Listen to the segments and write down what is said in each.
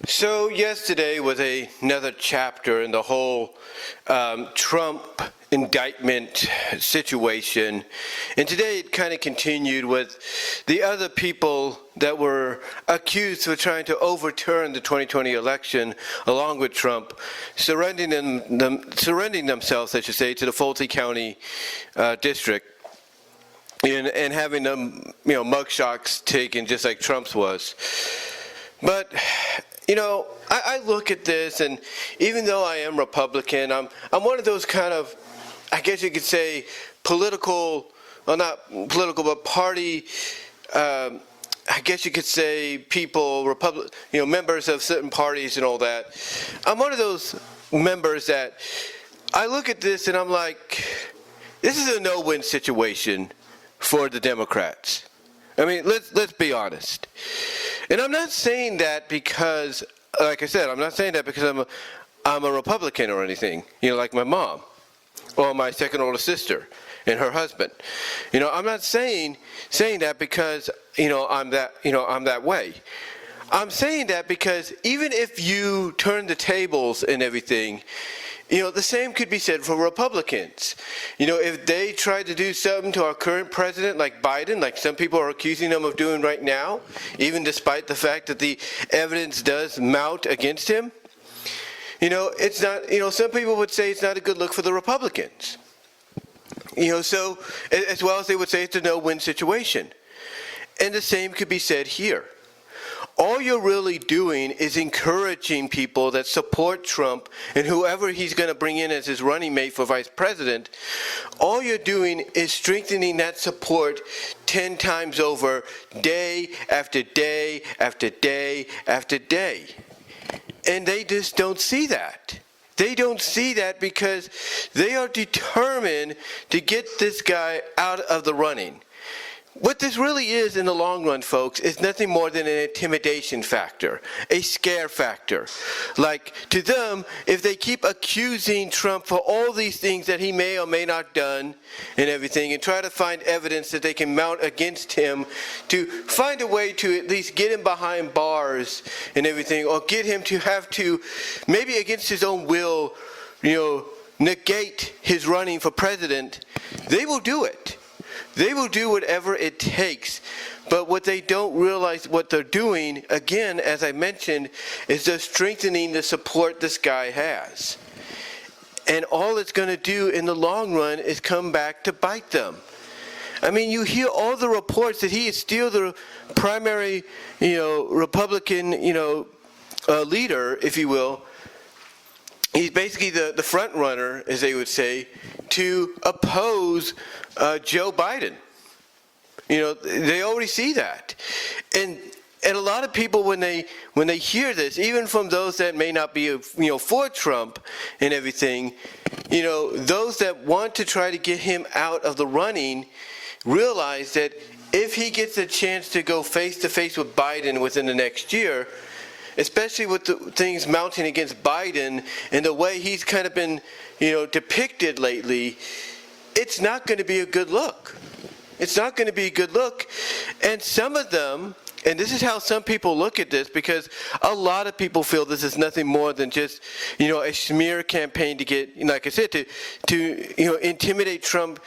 So yesterday was another chapter in the whole Trump indictment situation, and today it kind of continued with the other people that were accused of trying to overturn the 2020 election along with Trump, surrendering themselves, I should say, to the Fulton County district. And having them, mugshots taken just like Trump's was. But, I look at this, and even though I am Republican, I'm one of those kind of, I guess you could say, political, well, not political, but party, I guess you could say people, members of certain parties and all that. I'm one of those members that I look at this and I'm like, this is a no-win situation for the Democrats. I mean, let's be honest. And I'm not saying that because, like I said, I'm not saying that because I'm a Republican or anything, like my mom or my second oldest sister and her husband. I'm not saying that because, I'm that way. I'm saying that because even if you turn the tables and everything, the same could be said for Republicans. If they tried to do something to our current president, like Biden, like some people are accusing him of doing right now, even despite the fact that the evidence does mount against him, it's not, some people would say it's not a good look for the Republicans. So, as well as they would say it's a no-win situation. And the same could be said here. All you're really doing is encouraging people that support Trump and whoever he's going to bring in as his running mate for vice president. All you're doing is strengthening that support 10 times over, day after day after day after day. And they just don't see that. They don't see that because they are determined to get this guy out of the running. What this really is in the long run, folks, is nothing more than an intimidation factor, a scare factor. Like, to them, if they keep accusing Trump for all these things that he may or may not done and everything, and try to find evidence that they can mount against him to find a way to at least get him behind bars and everything, or get him to have to, maybe against his own will, negate his running for president, they will do it. They will do whatever it takes. But what they don't realize what they're doing, again, as I mentioned, is they're strengthening the support this guy has. And all it's going to do in the long run is come back to bite them. I mean, you hear all the reports that he is still the primary, Republican, leader, if you will. He's basically the front runner, as they would say, to oppose Joe Biden. They already see that. And a lot of people, when they hear this, even from those that may not be, for Trump and everything, those that want to try to get him out of the running realize that if he gets a chance to go face-to-face with Biden within the next year, especially with the things mounting against Biden and the way he's kind of been, depicted lately, it's not going to be a good look. It's not going to be a good look. And some of them, and this is how some people look at this, because a lot of people feel this is nothing more than just, a smear campaign to get, like I said, to intimidate Trump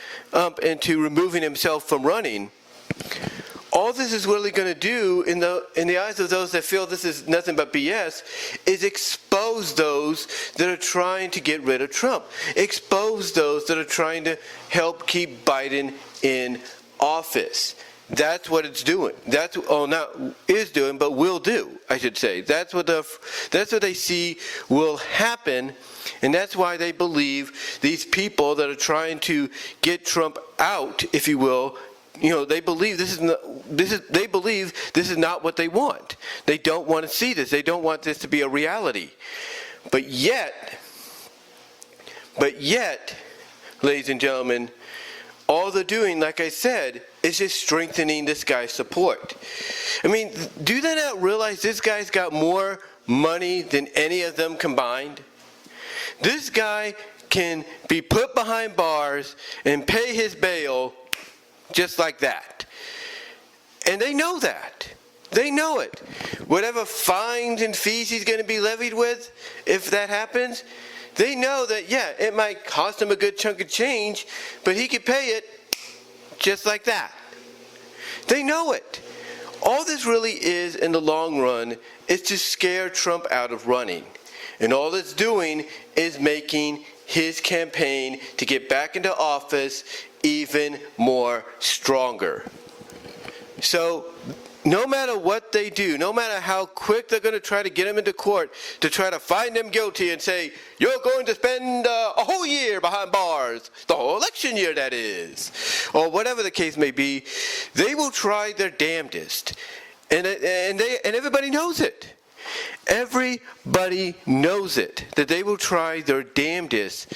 into removing himself from running. All this is really going to do in the eyes of those that feel this is nothing but BS is expose those that are trying to get rid of Trump. Expose those that are trying to help keep Biden in office. That's what it's doing. That's not is doing, but will do, I should say. That's what they see will happen, and that's why they believe these people that are trying to get Trump out, if you will. They believe this is not what they want. They don't want to see this. They don't want this to be a reality. But yet, ladies and gentlemen, all they're doing, like I said, is just strengthening this guy's support. I mean, do they not realize this guy's got more money than any of them combined? This guy can be put behind bars and pay his bail just like that. And they know that. They know it. Whatever fines and fees he's going to be levied with, if that happens, they know that, yeah, it might cost him a good chunk of change, but he could pay it just like that. They know it. All this really is in the long run is to scare Trump out of running. And all it's doing is making his campaign to get back into office even more stronger. So no matter what they do, no matter how quick they're going to try to get him into court to try to find him guilty and say, you're going to spend a whole year behind bars, the whole election year that is, or whatever the case may be, they will try their damnedest. And everybody knows it. Everybody knows it, that they will try their damnedest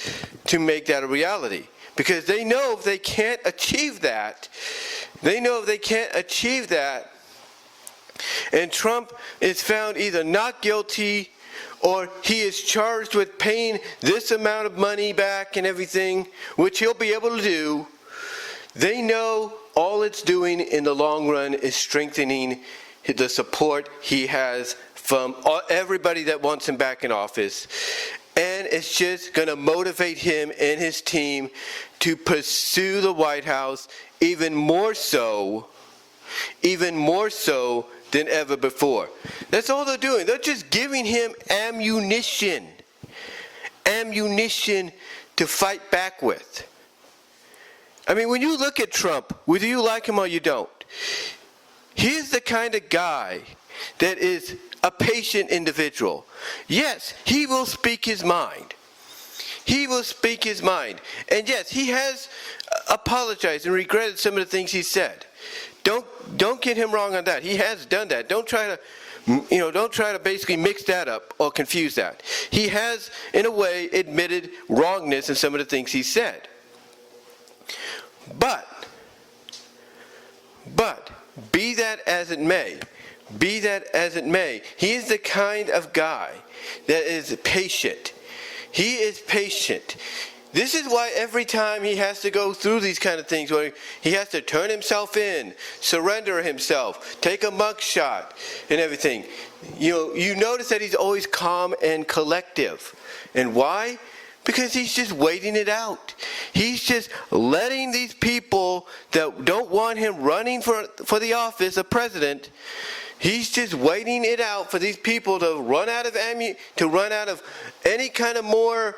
to make that a reality. Because they know if they can't achieve that, and Trump is found either not guilty or he is charged with paying this amount of money back and everything, which he'll be able to do, they know all it's doing in the long run is strengthening the support he has from everybody that wants him back in office. And it's just going to motivate him and his team to pursue the White House even more so than ever before. That's all they're doing. They're just giving him ammunition to fight back with. I mean, when you look at Trump, whether you like him or you don't, he's the kind of guy that is a patient individual. Yes, he will speak his mind. He will speak his mind. And yes, he has apologized and regretted some of the things he said. Don't get him wrong on that. He has done that. Don't try to basically mix that up or confuse that. He has, in a way, admitted wrongness in some of the things he said. But be that as it may, he is the kind of guy that is patient. He is patient. This is why every time he has to go through these kind of things where he has to turn himself in, surrender himself, take a mug shot and everything, you notice that he's always calm and collective. And why? Because he's just waiting it out. He's just letting these people that don't want him running for the office of president, he's just waiting it out for these people to run out of any kind of more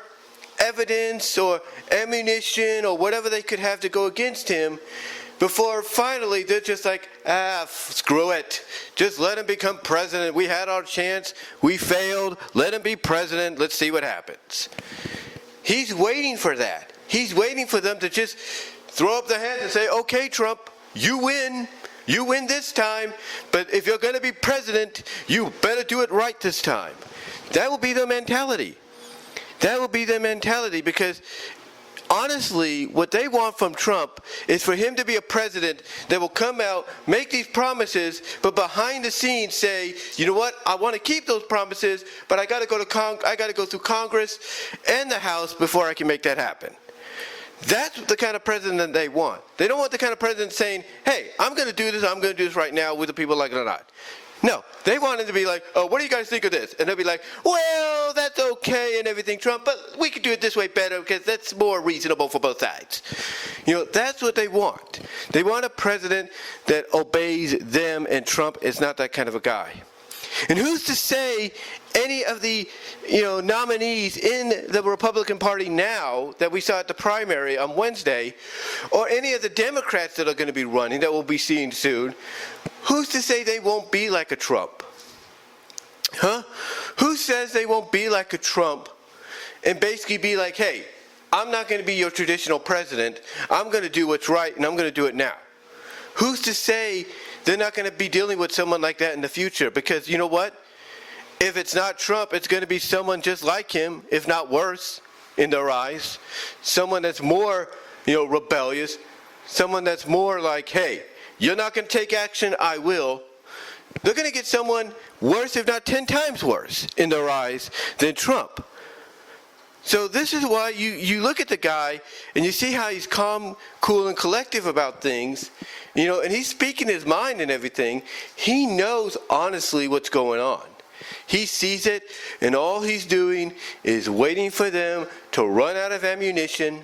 evidence or ammunition or whatever they could have to go against him before finally they're just like, screw it. Just let him become president. We had our chance. We failed. Let him be president. Let's see what happens. He's waiting for that. He's waiting for them to just throw up their hands and say, okay, Trump, you win. You win this time, but if you're going to be president, you better do it right this time. That will be their mentality. That will be their mentality because, honestly, what they want from Trump is for him to be a president that will come out, make these promises, but behind the scenes say, you know what, I want to keep those promises, but I got to go through Congress and the House before I can make that happen. That's the kind of president that they want. They don't want the kind of president saying, hey, I'm going to do this right now whether people like it or not. No, they want him to be like, oh, what do you guys think of this? And they'll be like, well, that's okay and everything, Trump, but we could do it this way better because that's more reasonable for both sides. That's what they want. They want a president that obeys them, and Trump is not that kind of a guy. And who's to say any of the nominees in the Republican Party now that we saw at the primary on Wednesday, or any of the Democrats that are going to be running that we'll be seeing soon, who's to say they won't be like a Trump? Huh? Who says they won't be like a Trump and basically be like, hey, I'm not going to be your traditional president. I'm going to do what's right, and I'm going to do it now. Who's to say they're not going to be dealing with someone like that in the future? Because you know what? If it's not Trump, it's going to be someone just like him, if not worse, in their eyes. Someone that's more, rebellious. Someone that's more like, hey, you're not going to take action, I will. They're going to get someone worse, if not 10 times worse, in their eyes than Trump. So this is why you look at the guy and you see how he's calm, cool, and collective about things, and he's speaking his mind and everything. He knows honestly what's going on. He sees it, and all he's doing is waiting for them to run out of ammunition,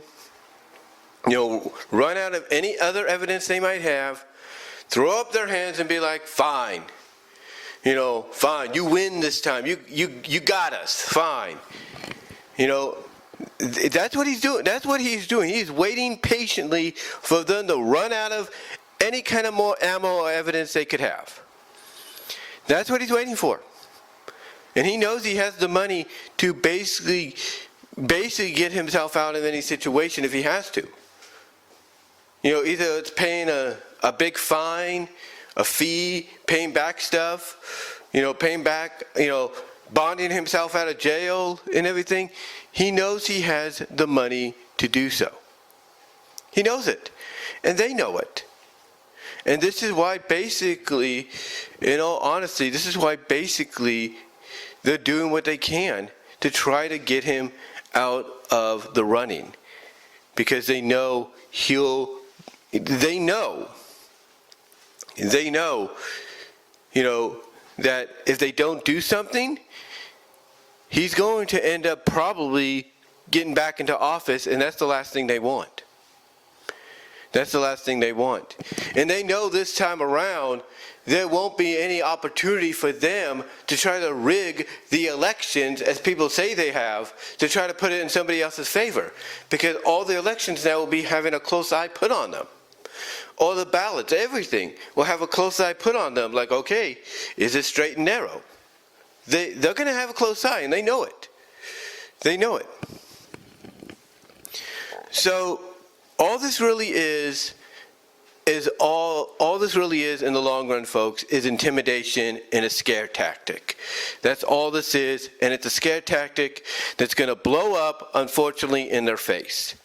run out of any other evidence they might have, throw up their hands and be like, fine, fine, you win this time, you got us, fine. That's what he's doing. That's what he's doing. He's waiting patiently for them to run out of any kind of more ammo or evidence they could have. That's what he's waiting for. And he knows he has the money to basically get himself out of any situation if he has to. Either it's paying a big fine, a fee, paying back stuff, paying back, bonding himself out of jail and everything. He knows he has the money to do so. He knows it. And they know it. And this is why basically, in all honesty, they're doing what they can to try to get him out of the running. Because they know that if they don't do something, he's going to end up probably getting back into office, and that's the last thing they want. That's the last thing they want. And they know this time around, there won't be any opportunity for them to try to rig the elections, as people say they have, to try to put it in somebody else's favor. Because all the elections now will be having a close eye put on them. All the ballots, everything will have a close eye put on them. Like, okay, is it straight and narrow? They're going to have a close eye, and they know it. They know it. So all this really is all this really is in the long run, folks, is intimidation and a scare tactic. That's all this is, and it's a scare tactic that's going to blow up, unfortunately, in their face.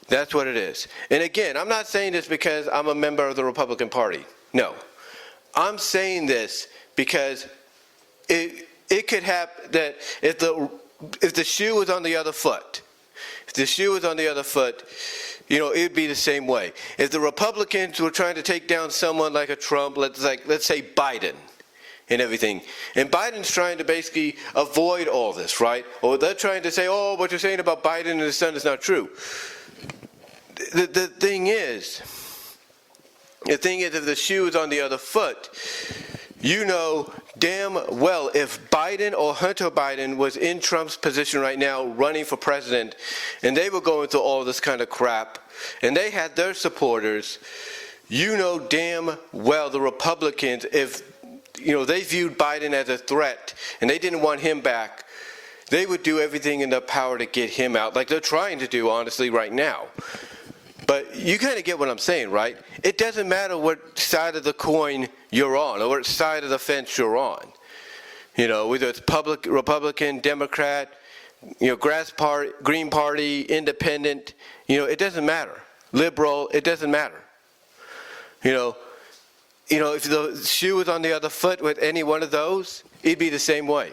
That's what it is. And again, I'm not saying this because I'm a member of the Republican Party. No. I'm saying this because it could happen that if the shoe was on the other foot, it'd be the same way. If the Republicans were trying to take down someone like a Trump, let's say Biden and everything, and Biden's trying to basically avoid all this, right? Or they're trying to say, oh, what you're saying about Biden and his son is not true. The thing is, if the shoe is on the other foot, damn well if Biden or Hunter Biden was in Trump's position right now running for president, and they were going through all this kind of crap, and they had their supporters, damn well the Republicans, if they viewed Biden as a threat and they didn't want him back, they would do everything in their power to get him out, like they're trying to do, honestly, right now. But you kind of get what I'm saying, right? It doesn't matter what side of the coin you're on or what side of the fence you're on. Whether it's Republican, Democrat, Grass Party, Green Party, Independent, it doesn't matter. Liberal, it doesn't matter. If the shoe was on the other foot with any one of those, it'd be the same way.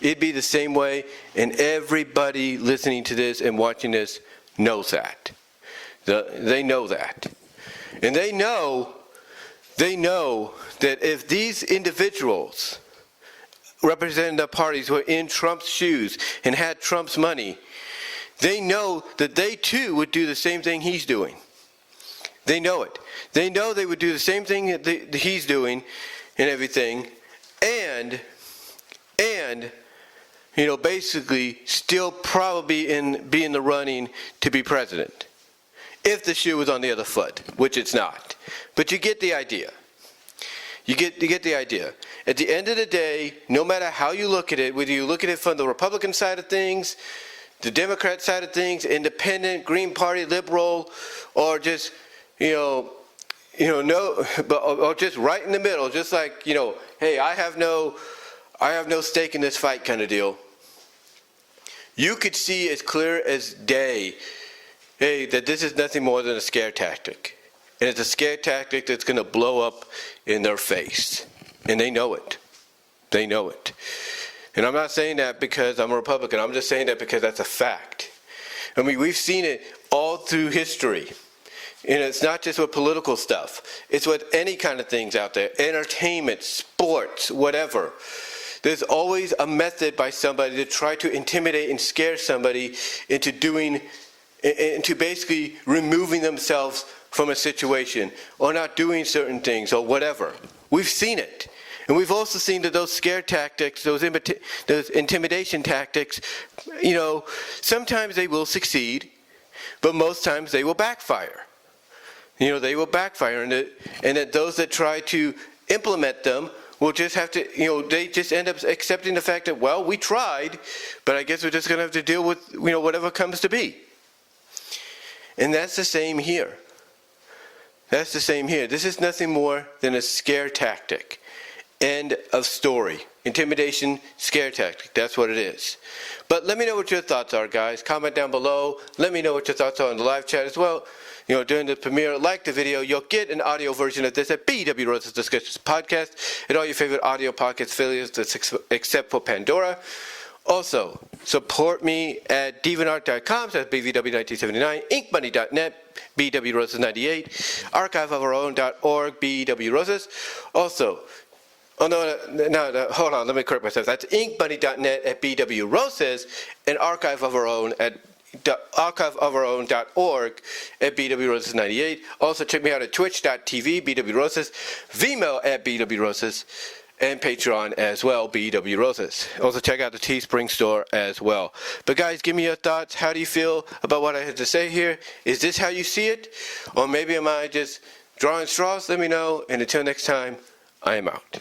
It'd be the same way, and everybody listening to this and watching this knows that. They know that. And they know that if these individuals representing the parties were in Trump's shoes and had Trump's money, they know that they too would do the same thing he's doing. They know it. They know they would do the same thing that he's doing and everything, and basically still probably be in the running to be president. If the shoe was on the other foot, which it's not. But you get the idea. You get the idea. At the end of the day, no matter how you look at it, whether you look at it from the Republican side of things, the Democrat side of things, Independent, Green Party, Liberal, or just, or just right in the middle, just like, hey, I have no stake in this fight kind of deal. You could see as clear as day, hey, that this is nothing more than a scare tactic. And it's a scare tactic that's going to blow up in their face. And they know it. They know it. And I'm not saying that because I'm a Republican. I'm just saying that because that's a fact. I mean, we've seen it all through history. It's not just with political stuff. It's with any kind of things out there. Entertainment, sports, whatever. There's always a method by somebody to try to intimidate and scare somebody into basically removing themselves from a situation or not doing certain things or whatever. We've seen it. And we've also seen that those scare tactics, those intimidation tactics, sometimes they will succeed, but most times they will backfire. They will backfire, and that those that try to implement them will just have to, they just end up accepting the fact that, well, we tried, but I guess we're just going to have to deal with, whatever comes to be. And that's the same here. That's the same here. This is nothing more than a scare tactic. End of story. Intimidation, scare tactic. That's what it is. But let me know what your thoughts are, guys. Comment down below. Let me know what your thoughts are in the live chat as well. During the premiere, like the video. You'll get an audio version of this at BW Rose's Discussions Podcast and all your favorite audio podcast affiliates except for Pandora. Also, support me at deviantart.com, that's BVW1979, inkmoney.net, BW Roses 98, archiveofourown.org, BW Roses. Also, hold on, let me correct myself. That's inkmoney.net at BW Roses and archiveofourown at archiveofourown.org at BW Roses 98. Also, check me out at twitch.tv, BW Roses, VENMO at BW Roses, and Patreon as well, BW Roses. Also, check out the Teespring store as well. But guys, give me your thoughts. How do you feel about what I had to say here? Is this how you see it? Or maybe am I just drawing straws? Let me know. And until next time, I am out.